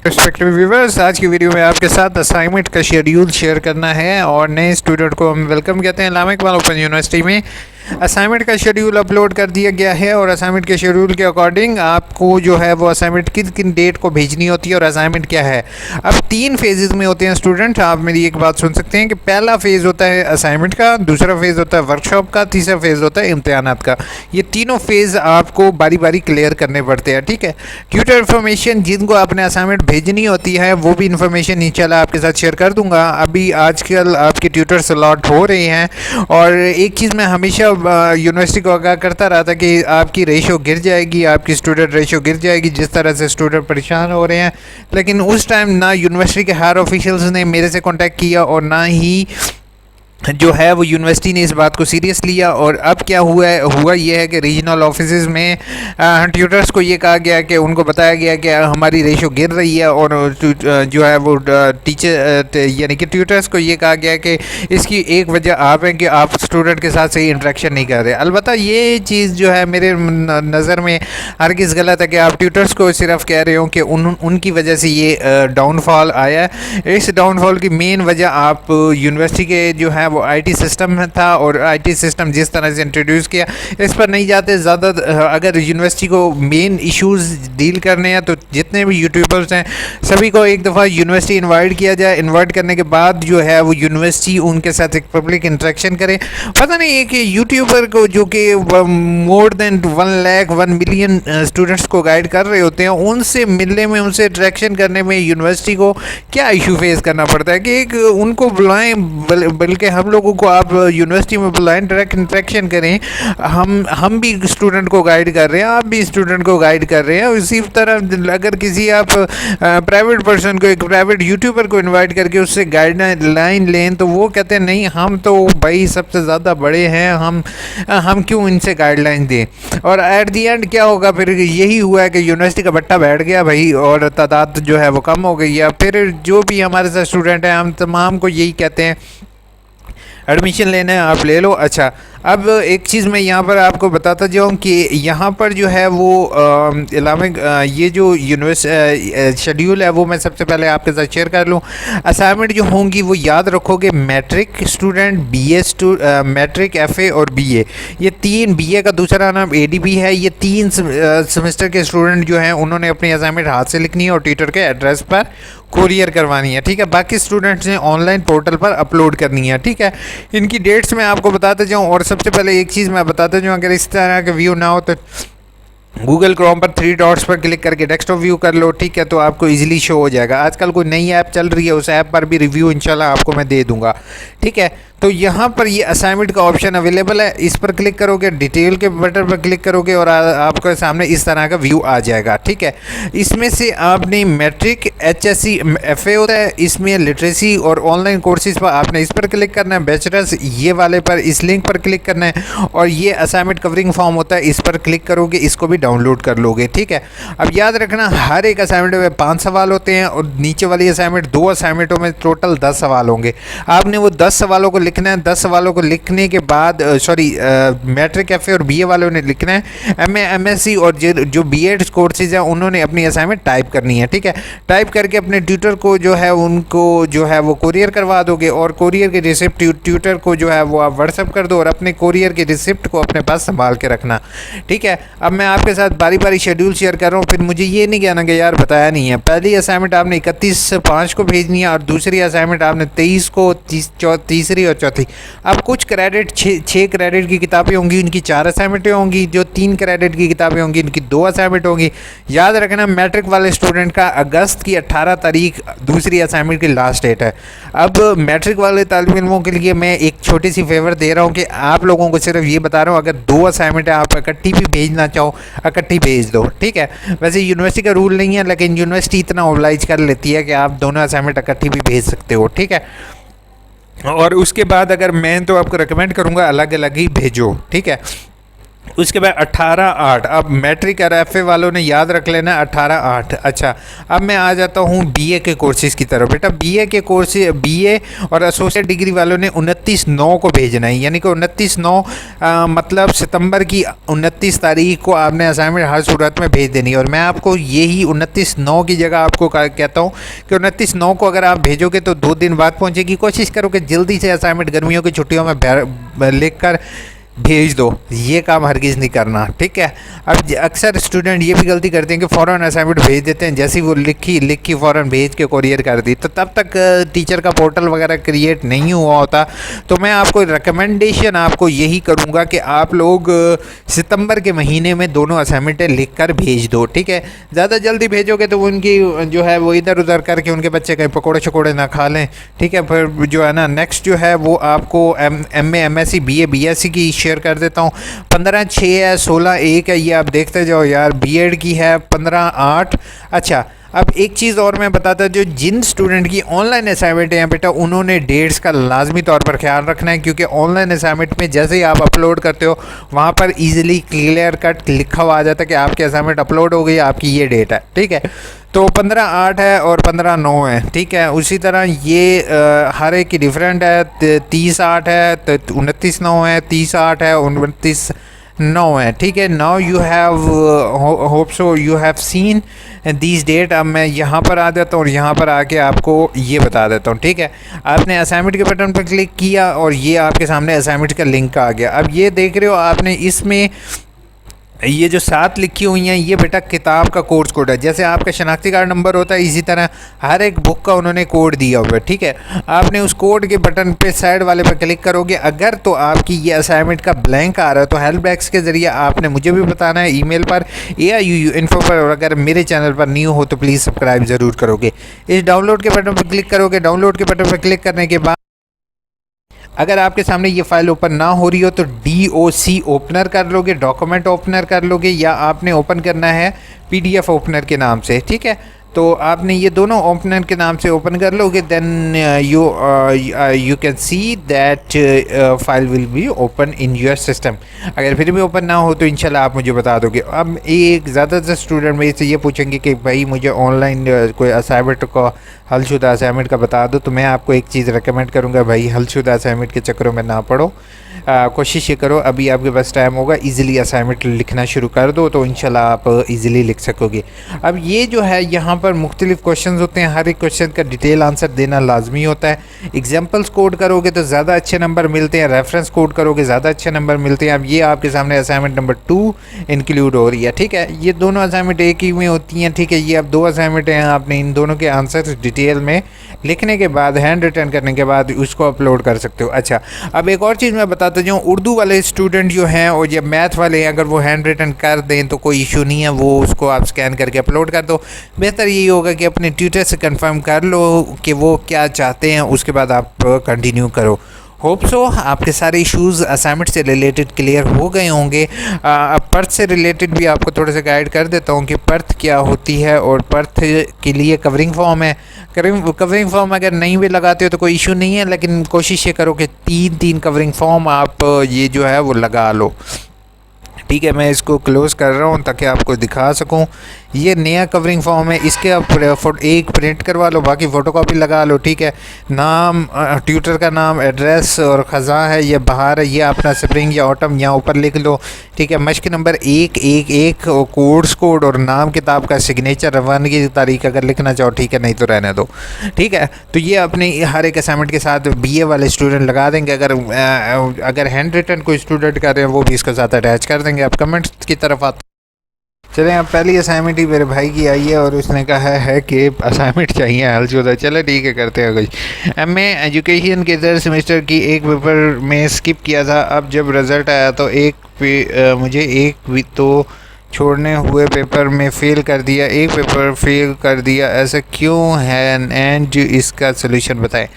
Respective viewers, आज की video में आपके साथ असाइनमेंट का शेड्यूल शेयर करना है और नए स्टूडेंट को हम वेलकम कहते हैं। इस्लामिक वाला ओपन यूनिवर्सिटी में असाइनमेंट का शेड्यूल अपलोड कर दिया गया है और असाइनमेंट के शेड्यूल के अकॉर्डिंग आपको जो है वो असाइनमेंट किन किन डेट को भेजनी होती है और असाइनमेंट क्या है। अब 3 फेजेज़ में होते हैं स्टूडेंट। आप मेरी एक बात सुन सकते हैं कि पहला फेज़ होता है असाइनमेंट का, दूसरा फेज़ होता है वर्कशॉप का, तीसरा फेज़ होता है इम्तिहानात का। ये तीनों फेज़ आपको बारी बारी क्लियर करने पड़ते हैं, ठीक है। ट्यूटर इन्फॉर्मेशन जिनको आपने असाइनमेंट भेजनी होती है वो भी इन्फॉर्मेशन इंशाल्लाह आपके साथ शेयर कर दूंगा। अभी आजकल आपके ट्यूटर्स अलॉट हो रहे हैं और एक चीज़ मैं हमेशा यूनिवर्सिटी को आगाह करता रहा था कि आपकी रेशो गिर जाएगी, आपकी स्टूडेंट रेशो गिर जाएगी जिस तरह से स्टूडेंट परेशान हो रहे हैं। लेकिन उस टाइम ना यूनिवर्सिटी के हायर ऑफिशियल्स ने मेरे से कांटेक्ट किया और ना ही जो है वो यूनिवर्सिटी ने इस बात को सीरियस लिया। और अब क्या हुआ ये है कि रीजनल ऑफिसेज में ट्यूटर्स को ये कहा गया कि उनको बताया गया कि हमारी रेशो गिर रही है और जो है वो टीचर यानी कि ट्यूटर्स को ये कहा गया कि इसकी एक वजह आप है कि आप स्टूडेंट के साथ सही इंटरेक्शन नहीं कर रहे। अलबत्ता ये चीज़ जो है मेरे नज़र में हरगिज़ गलत है कि आप ट्यूटर्स को सिर्फ कह रहे हो कि उनकी वजह से ये डाउनफॉल आया है। इस डाउनफॉल की मेन वजह आप यूनिवर्सिटी के जो है वो आईटी सिस्टम में था और आईटी सिस्टम जिस तरह से इंट्रोड्यूस किया इस पर नहीं जाते ज़्यादा। अगर यूनिवर्सिटी को मेन इश्यूज़ डील करने हैं तो जितने भी यूट्यूबर्स हैं सभी को एक दफ़ा यूनिवर्सिटी इनवाइट किया जाए। इनवाइट करने के बाद जो है वो यूनिवर्सिटी उनके साथ एक पब्लिक इंटरेक्शन करे। पता नहीं एक यूट्यूबर को जो कि मोर देन 1 मिलियन स्टूडेंट्स को गाइड कर रहे होते हैं, उनसे मिलने में, उनसे इंटरेक्शन करने में यूनिवर्सिटी को क्या इशू फेस करना पड़ता है कि एक उनको बुलाएं, बल्कि हम लोगों को आप यूनिवर्सिटी में बुलाएं, डायरेक्ट इंटरेक्शन करें। हम भी स्टूडेंट को गाइड कर रहे हैं, आप भी स्टूडेंट को गाइड कर रहे हैं। इसी तरह अगर किसी आप प्राइवेट पर्सन को, एक प्राइवेट यूट्यूबर को इनवाइट करके उससे गाइडलाइन लें तो वो कहते हैं नहीं हम तो भाई सबसे ज़्यादा बड़े हैं, हम क्यों इनसे गाइडलाइन दें। और एट दी एंड क्या होगा फिर यही हुआ है कि यूनिवर्सिटी का बट्टा बैठ गया भाई और तादाद जो है वो कम हो गई है। फिर जो भी हमारे साथ स्टूडेंट हैं हम तमाम को यही कहते हैं एडमिशन लेना है आप ले लो। अच्छा, अब एक चीज़ मैं यहाँ पर आपको बताता जाऊँ कि यहाँ पर जो है वो इस्लामिक ये जो शेड्यूल है वो मैं सबसे पहले आपके साथ शेयर कर लूँ। असाइनमेंट जो होंगी वो याद रखोगे मैट्रिक स्टूडेंट, मैट्रिक, एफए और बीए। ये 3, बीए का दूसरा नाम एडीबी है। ये 3 सेमेस्टर के स्टूडेंट जो हैं उन्होंने अपनी असाइनमेंट हाथ से लिखनी है और ट्यूटर के एड्रेस पर कोरियर करवानी है, ठीक है। बाकी स्टूडेंट्स ने ऑनलाइन पोर्टल पर अपलोड करनी है, ठीक है। इनकी डेट्स मैं आपको बताते जाऊँ और सबसे पहले एक चीज़ मैं बताता जाऊँ, अगर इस तरह का व्यू ना हो तो गूगल क्रोम पर 3 डॉट्स पर क्लिक करके डेस्कटॉप व्यू कर लो, ठीक है। तो आपको इजीली शो हो जाएगा। आजकल कोई नई ऐप चल रही है, उस ऐप पर भी रिव्यू इंशाल्लाह आपको मैं दे दूंगा, ठीक है। तो यहाँ पर ये असाइनमेंट का ऑप्शन अवेलेबल है, इस पर क्लिक करोगे, डिटेल के बटन पर क्लिक करोगे और आपके सामने इस तरह का व्यू आ जाएगा, ठीक है। इसमें से आपने मैट्रिक, HSC, FA होता है, इसमें लिटरेसी और ऑनलाइन कोर्सेज पर आपने इस पर क्लिक करना है, बैचलर्स ये वाले पर इस लिंक पर क्लिक करना है और ये असाइनमेंट कवरिंग फॉर्म होता है, इस पर क्लिक करोगे, इसको भी डाउनलोड कर लोगे, ठीक है। अब याद रखना हर एक असाइनमेंट में 5 सवाल होते हैं और नीचे वाली असाइनमेंट 2 असाइनमेंटों में टोटल 10 सवाल होंगे। आपने वो 10 सवालों को लिखना है। 10 सवालों को लिखने के बाद मैट्रिक, एफए और बीए वालों ने लिखना है। एमए, एमएससी और जो बीएड कोर्सेज हैं उन्होंने अपनी असाइनमेंट टाइप करनी है, ठीक है। टाइप करके अपने ट्यूटर को जो है उनको जो है वो कोरियर करवा दोगे और कोरियर के रिसिप्ट ट्यूटर को जो है वो आप व्हाट्सअप कर दो और अपने कोरियर के रिसिप्ट को अपने पास संभाल के रखना, ठीक है। अब मैं आपके साथ बारी बारी शेड्यूल शेयर कर रहा हूँ, फिर मुझे ये नहीं कहना कि यार बताया नहीं है। पहली असाइनमेंट आपने 31/5 को भेजनी है और दूसरी असाइनमेंट आपने 23 को, तीसरी और चौथी। अब कुछ क्रेडिट 6 क्रेडिट की किताबें होंगी, उनकी 4 असाइनमेंटें होंगी। जो 3 क्रेडिट की किताबें होंगी उनकी 2 असाइनमेंट होंगी। याद रखना मैट्रिक वाले स्टूडेंट का अगस्त की 18 तारीख दूसरी असाइनमेंट की लास्ट डेट है। अब मैट्रिक वाले तालिब इल्मों के लिए मैं एक छोटी सी फेवर दे रहा हूँ कि आप लोगों को सिर्फ ये बता रहा हूँ, अगर 2 असाइनमेंट आप इकट्ठी भी भेजना चाहो इकट्ठी भेज दो, ठीक है। वैसे यूनिवर्सिटी का रूल नहीं है लेकिन यूनिवर्सिटी इतना ओब्लाइज कर लेती है कि आप दोनों असाइनमेंट इकट्ठी भी भेज सकते हो, ठीक है। और उसके बाद अगर मैं तो आपको रिकमेंड करूँगा अलग अलग ही भेजो, ठीक है। उसके बाद 18/8। अब मैट्रिक और एफ वालों ने याद रख लेना 18/8। अच्छा, अब मैं आ जाता हूँ बीए के कोर्सेज़ की तरफ। बेटा बीए के कोर्स, बीए और एसोसिएट डिग्री वालों ने 29/9 को भेजना है, यानी कि 29/9 मतलब सितंबर की 29 तारीख को आपने असाइनमेंट हर सूरत में भेज देनी है। और मैं आपको यही 29/9 की जगह आपको कहता हूँ कि 29/9 को अगर आप भेजोगे तो 2 दिन बाद पहुँचेगी। कोशिश करो कि जल्दी से असाइनमेंट गर्मियों की छुट्टियों में लिख कर भेज दो, ये काम हरगिज़ नहीं करना, ठीक है। अब अक्सर स्टूडेंट ये भी गलती करते हैं कि फ़ौरन असाइनमेंट भेज देते हैं, जैसे ही वो लिखी फ़ौरन भेज के कोरियर कर दी, तो तब तक टीचर का पोर्टल वगैरह क्रिएट नहीं हुआ होता। तो मैं आपको रिकमेंडेशन आपको यही करूँगा कि आप लोग सितंबर के महीने में दोनों असाइनमेंटें लिख कर भेज दो, ठीक है। ज़्यादा जल्दी भेजोगे तो उनकी जो है वो इधर उधर करके उनके बच्चे कहीं पकौड़े शकोड़े ना खा लें, ठीक है। फिर जो है ना नेक्स्ट जो है वो आपको MA MSc BA BSc की शेयर कर देता हूँ। 15/6 है, 16/1 है, ये आप देखते जाओ यार। बीएड की है 15/8। अच्छा, अब एक चीज़ और मैं बताता हूँ, जो जिन स्टूडेंट की ऑनलाइन असाइनमेंट है बेटा, उन्होंने डेट्स का लाजमी तौर पर ख्याल रखना है, क्योंकि ऑनलाइन असाइनमेंट में जैसे ही आप अपलोड करते हो वहाँ पर इजीली क्लियर कट लिखा हुआ आ जाता है कि आपकी असाइनमेंट अपलोड हो गई, आपकी ये डेट है, ठीक है। तो 15/8 है और 15/9 है, ठीक है। उसी तरह ये हर एक की डिफरेंट है। 30/8 है, तो 29/9 है, 30/8 है, 29/9 है, ठीक है। Now you have hope so you have seen these date. अब मैं यहाँ पर आ जाता हूँ और यहाँ पर आके आपको ये बता देता हूँ, ठीक है। आपने असाइनमेंट के बटन पर क्लिक किया और ये आपके सामने असाइनमेंट का लिंक आ गया। अब ये देख रहे हो आपने, इसमें ये जो 7 लिखी हुई हैं ये बेटा किताब का कोर्स कोड है। जैसे आपका शनाख्ती कार्ड नंबर होता है, इसी तरह हर एक बुक का उन्होंने कोड दिया हुआ है, ठीक है। आपने उस कोड के बटन पे साइड वाले पे क्लिक करोगे। अगर तो आपकी ये असाइनमेंट का ब्लैंक आ रहा है तो हेल्प डेस्क के ज़रिए आपने मुझे भी बताना है ईमेल पर AIUU इन्फो पर। और अगर मेरे चैनल पर न्यू हो तो प्लीज़ सब्सक्राइब ज़रूर करोगे। इस डाउनलोड के बटन पर क्लिक करोगे। डाउनलोड के बटन पर क्लिक करने के बाद अगर आपके सामने ये फ़ाइल ओपन ना हो रही हो तो DOC ओपनर कर लोगे, डॉक्यूमेंट ओपनर कर लोगे, या आपने ओपन करना है PDF ओपनर के नाम से, ठीक है। तो आपने ये दोनों ओपनर के नाम से ओपन कर लोगे, then you can see that file will be open in your system. अगर फिर भी ओपन ना हो तो इंशाल्लाह आप मुझे बता दोगे। अब एक ज़्यादातर स्टूडेंट मेरे से ये पूछेंगे कि भाई मुझे ऑनलाइन कोई असाइनमेंट को हलशुदा असाइनमेंट का बता दो। तो मैं आपको एक चीज़ रेकमेंड करूँगा, भाई हलशुदा असाइनमेंट के चक्करों में ना पढ़ो। कोशिश ये करो अभी आपके पास टाइम होगा, इजीली असाइनमेंट लिखना शुरू कर दो तो इंशाल्लाह आप इजीली लिख सकोगे। अब ये जो है यहाँ पर मुख्तलिफ क्वेश्चंस होते हैं, हर एक क्वेश्चन का डिटेल आंसर देना लाजमी होता है। एग्जाम्पल्स कोड करोगे तो ज़्यादा अच्छे नंबर मिलते हैं, रेफरेंस कोड करोगे ज़्यादा अच्छे नंबर मिलते हैं। अब ये आपके सामने असाइनमेंट नंबर 2 इंक्लूड हो रही है, ठीक है। ये दोनों असाइनमेंट एक ही में होती हैं, ठीक है। ये अब 2 असाइनमेंट हैं, आपने इन दोनों के आंसर डिटेल में लिखने के बाद हैंड रिटन करने के बाद उसको अपलोड कर सकते हो। अच्छा, अब एक और चीज़ मैं बताता जाऊँ, उर्दू वाले स्टूडेंट जो हैं और जब मैथ वाले हैं, अगर वो हैंड रिटन कर दें तो कोई इशू नहीं है, वो उसको आप स्कैन करके अपलोड कर दो। बेहतर यही होगा कि अपने ट्यूटर से कंफर्म कर लो कि वो क्या चाहते हैं, उसके बाद आप कंटिन्यू करो। होप सो आपके सारे इश्यूज़ असाइनमेंट से रिलेटेड क्लियर हो गए होंगे। अब पर्थ से रिलेटेड भी आपको थोड़ा सा गाइड कर देता हूँ कि पर्थ क्या होती है, और पर्थ के लिए कवरिंग फॉर्म है। कवरिंग फॉर्म अगर नहीं भी लगाते हो तो कोई इशू नहीं है, लेकिन कोशिश ये करो कि 3 कवरिंग फॉर्म आप ये जो है वो लगा लो, ठीक है। मैं इसको क्लोज़ कर रहा हूँ ताकि आपको दिखा सकूँ। ये नया कवरिंग फॉर्म है, इसके आप एक प्रिंट करवा लो, बाकी फ़ोटोकॉपी लगा लो, ठीक है। नाम, ट्यूटर का नाम, एड्रेस और ख़ज़ा है, ये बाहर है, ये अपना स्प्रिंग या ऑटम यहाँ ऊपर लिख लो, ठीक है। मश्क नंबर 111 और कोर्स कोड और नाम किताब का सिग्नेचर, रवानगी की तारीख अगर लिखना चाहो ठीक है, नहीं तो रहने दो, ठीक है। तो ये अपने हर एक असाइनमेंट के साथ BA वाले स्टूडेंट लगा देंगे। अगर हैंड रिटन कोई स्टूडेंट कर रहे हैं वो भी इसके साथ अटैच कर देंगे। आप कमेंट्स की तरफ आते चलें। अब पहली असाइनमेंट ही मेरे भाई की आई है और उसने कहा है कि असाइनमेंट चाहिए हलशुदा। चलो ठीक है, करते हैं कुछ। MA एजुकेशन के 3rd सेमेस्टर की एक पेपर में स्किप किया था। अब जब रिज़ल्ट आया तो मुझे एक भी तो छोड़ने हुए पेपर में फ़ेल कर दिया, एक पेपर फेल कर दिया, ऐसा क्यों है एंड इसका सलूशन बताएं।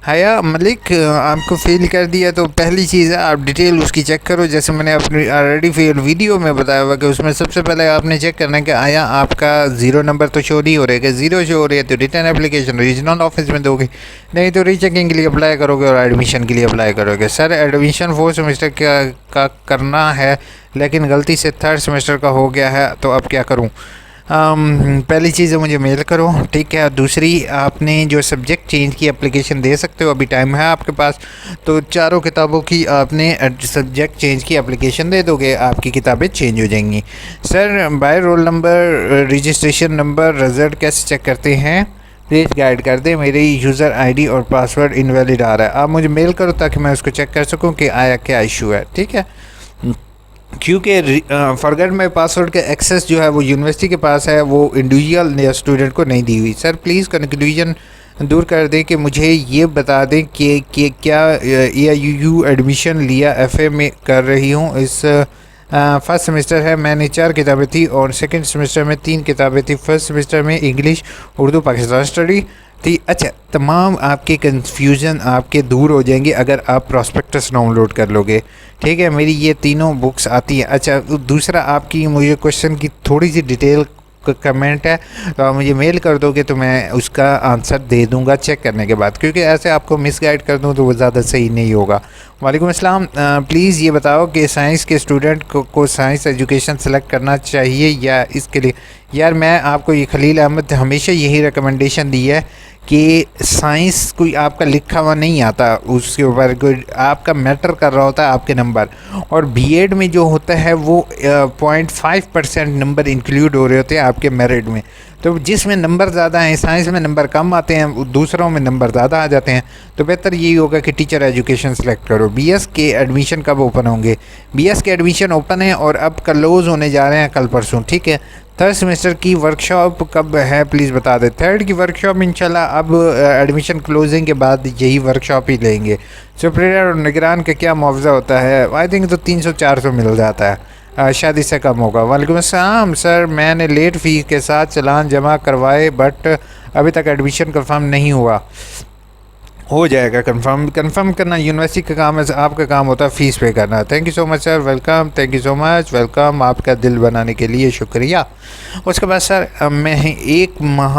हया मलिक आपको फेल कर दिया, तो पहली चीज़ है आप डिटेल उसकी चेक करो। जैसे मैंने अपनी ऑलरेडी फेल वीडियो में बताया हुआ कि उसमें सबसे पहले आपने चेक करना है कि आया आपका 0 नंबर तो शो नहीं हो रहा है। कि 0 शो हो रही है तो रिटर्न एप्लीकेशन रीजनल ऑफिस में दोगे, नहीं तो रीचेकिंग के लिए अप्लाई करोगे और एडमिशन के लिए अप्लाई करोगे। सर एडमिशन 4th सेमेस्टर का करना है लेकिन गलती से 3rd सेमेस्टर का हो गया है, तो अब क्या करूँ? पहली चीज़ है मुझे मेल करो, ठीक है। दूसरी, आपने जो सब्जेक्ट चेंज की एप्लीकेशन दे सकते हो, अभी टाइम है आपके पास, तो चारों किताबों की आपने सब्जेक्ट चेंज की एप्लीकेशन दे दोगे, आपकी किताबें चेंज हो जाएंगी। Sir by roll number registration number result कैसे चेक करते हैं, प्लीज़ गाइड कर दें, मेरी यूज़र आईडी और पासवर्ड इनवैलिड आ रहा है। आप मुझे मेल करो ताकि मैं उसको चेक कर सकूँ कि आया क्या इशू है, ठीक है। क्योंकि फॉरगेट माई पासवर्ड का एक्सेस जो है वो यूनिवर्सिटी के पास है, वो इंडिविजुअल या स्टूडेंट को नहीं दी हुई। सर प्लीज़ कन्फ्यूजन दूर कर दें कि मुझे ये बता दें कि क्या AIUU एडमिशन लिया FA में कर रही हूँ। इस फर्स्ट सेमेस्टर है, मैंने 4 किताबें थी और सेकंड सेमेस्टर में 3 किताबें थी। फर्स्ट सेमेस्टर में इंग्लिश, उर्दू, पाकिस्तान स्टडी थी। अच्छा, तमाम आपके कन्फ्यूज़न आपके दूर हो जाएंगे अगर आप प्रॉस्पेक्टस डाउनलोड कर लोगे, ठीक है। मेरी ये तीनों बुक्स आती हैं। अच्छा, दूसरा आपकी मुझे क्वेश्चन की थोड़ी सी डिटेल कमेंट है, तो आप मुझे मेल कर दोगे तो मैं उसका आंसर दे दूंगा चेक करने के बाद, क्योंकि ऐसे आपको मिसगाइड कर दूं तो वो ज़्यादा सही नहीं होगा। वालेकुम अस्सलाम। प्लीज़ ये बताओ कि साइंस के स्टूडेंट को साइंस एजुकेशन सेलेक्ट करना चाहिए या इसके लिए? यार मैं आपको ये खलील अहमद हमेशा यही रिकमेंडेशन दी है कि साइंस कोई आपका लिखा हुआ नहीं आता, उसके ऊपर कोई आपका मैटर कर रहा होता है आपके नंबर। और बीएड में जो होता है वो 0.5% नंबर इंक्लूड हो रहे होते हैं आपके मेरिट में। तो जिसमें नंबर ज़्यादा हैं, साइंस में नंबर कम आते हैं, दूसरों में नंबर ज़्यादा आ जाते हैं, तो बेहतर यही होगा कि टीचर एजुकेशन सेलेक्ट करो। बीएस के एडमिशन कब ओपन होंगे? बीएस के एडमिशन ओपन है और अब क्लोज़ होने जा रहे हैं कल परसों, ठीक है। 3rd सेमेस्टर की वर्कशॉप कब है प्लीज़ बता दें। 3rd की वर्कशॉप इंशाल्लाह अब एडमिशन क्लोजिंग के बाद यही वर्कशॉप ही लेंगे। सुपीरियर और निगरान का क्या मुआवजा होता है? आई थिंक तो 300-400 मिल जाता है, शायद इससे कम होगा। वालेकुम अस्सलाम। सर मैंने लेट फ़ीस के साथ चालान जमा करवाए बट अभी तक एडमिशन कंफर्म नहीं हुआ। हो जाएगा कंफर्म करना यूनिवर्सिटी का काम है, आपका काम होता है फ़ीस पे करना। Thank you so much sir, welcome, thank you so much, welcome, आपका दिल बनाने के लिए शुक्रिया। उसके बाद सर मैं 1 माह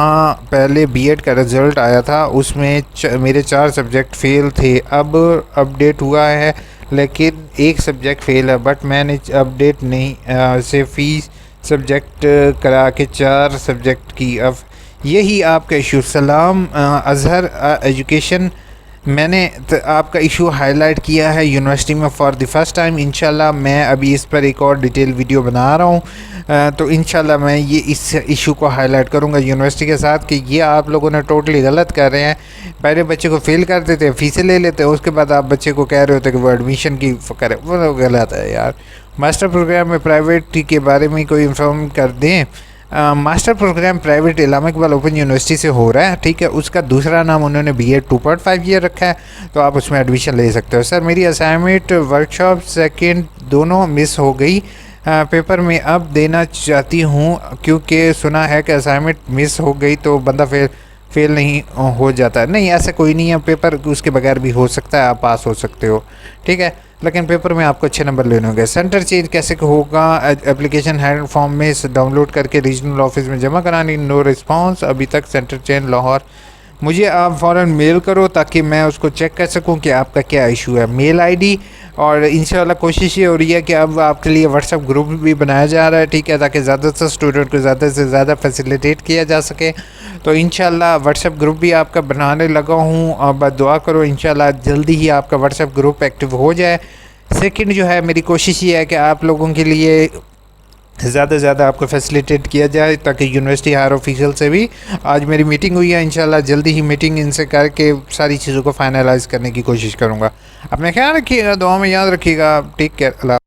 पहले बीएड का रिज़ल्ट आया था, उसमें मेरे 4 सब्जेक्ट फ़ेल थे। अब अपडेट हुआ है लेकिन 1 सब्जेक्ट फ़ेल है, बट मैंने अपडेट नहीं से फ़ीस सब्जेक्ट करा के 4 सब्जेक्ट की। अब यही आपका इशू। सलाम अज़हर एजुकेशन, मैंने आपका इशू हाईलाइट किया है यूनिवर्सिटी में फॉर द फर्स्ट टाइम। इंशाल्लाह मैं अभी इस पर एक और डिटेल वीडियो बना रहा हूँ, तो इंशाल्लाह मैं ये इस इशू को हाईलाइट करूँगा यूनिवर्सिटी के साथ कि ये आप लोगों ने टोटली गलत कर रहे हैं। पहले बच्चे को फेल कर देते हैं, फ़ीसें ले लेते हैं, उसके बाद आप बच्चे को कह रहे होते कि वो एडमिशन की करे, वो गलत है यार। मास्टर प्रोग्राम में प्राइवेट के बारे में कोई इन्फॉर्म कर दें। Master program private Allama Iqbal open university से हो रहा है, ठीक है। उसका दूसरा नाम उन्होंने BEd 2.5 ईयर रखा है, तो आप उसमें एडमिशन ले सकते हो। सर मेरी असाइनमेंट वर्कशॉप सेकंड दोनों मिस हो गई, पेपर में अब देना चाहती हूँ क्योंकि सुना है कि असाइनमेंट मिस हो गई तो बंदा फेल नहीं हो जाता। नहीं, ऐसा कोई नहीं है, पेपर उसके बगैर भी हो सकता है, आप पास हो सकते हो, ठीक है, लेकिन पेपर में आपको अच्छे नंबर लेने होंगे। सेंटर चेंज कैसे होगा? एप्लीकेशन हैंड फॉर्म में डाउनलोड करके रीजनल ऑफिस में जमा करानी। नो रिस्पांस अभी तक। सेंटर चेंज लाहौर, मुझे आप फ़ौरन मेल करो ताकि मैं उसको चेक कर सकूं कि आपका क्या इशू है। मेल आईडी, और इंशाल्लाह कोशिश ये हो रही है कि अब आपके लिए व्हाट्सएप ग्रुप भी बनाया जा रहा है, ठीक है, ताकि ज़्यादा से स्टूडेंट को ज़्यादा से ज़्यादा फैसिलिटेट किया जा सके। तो इंशाल्लाह व्हाट्सएप ग्रुप भी आपका बनाने लगा हूँ, अब दुआ करो इंशाल्लाह जल्दी ही आपका व्हाट्सएप ग्रुप एक्टिव हो जाए। सेकंड जो है, मेरी कोशिश ये है कि आप लोगों के लिए ज़्यादा से ज़्यादा आपको फैसिलिटेट किया जाए ताकि यूनिवर्सिटी हायर ऑफिशियल से भी आज मेरी मीटिंग हुई है, इंशाल्लाह जल्दी ही मीटिंग इनसे करके सारी चीज़ों को फाइनलाइज़ करने की कोशिश करूँगा। अपने ख्याल रखिएगा, दुआ में याद रखिएगा। Take care.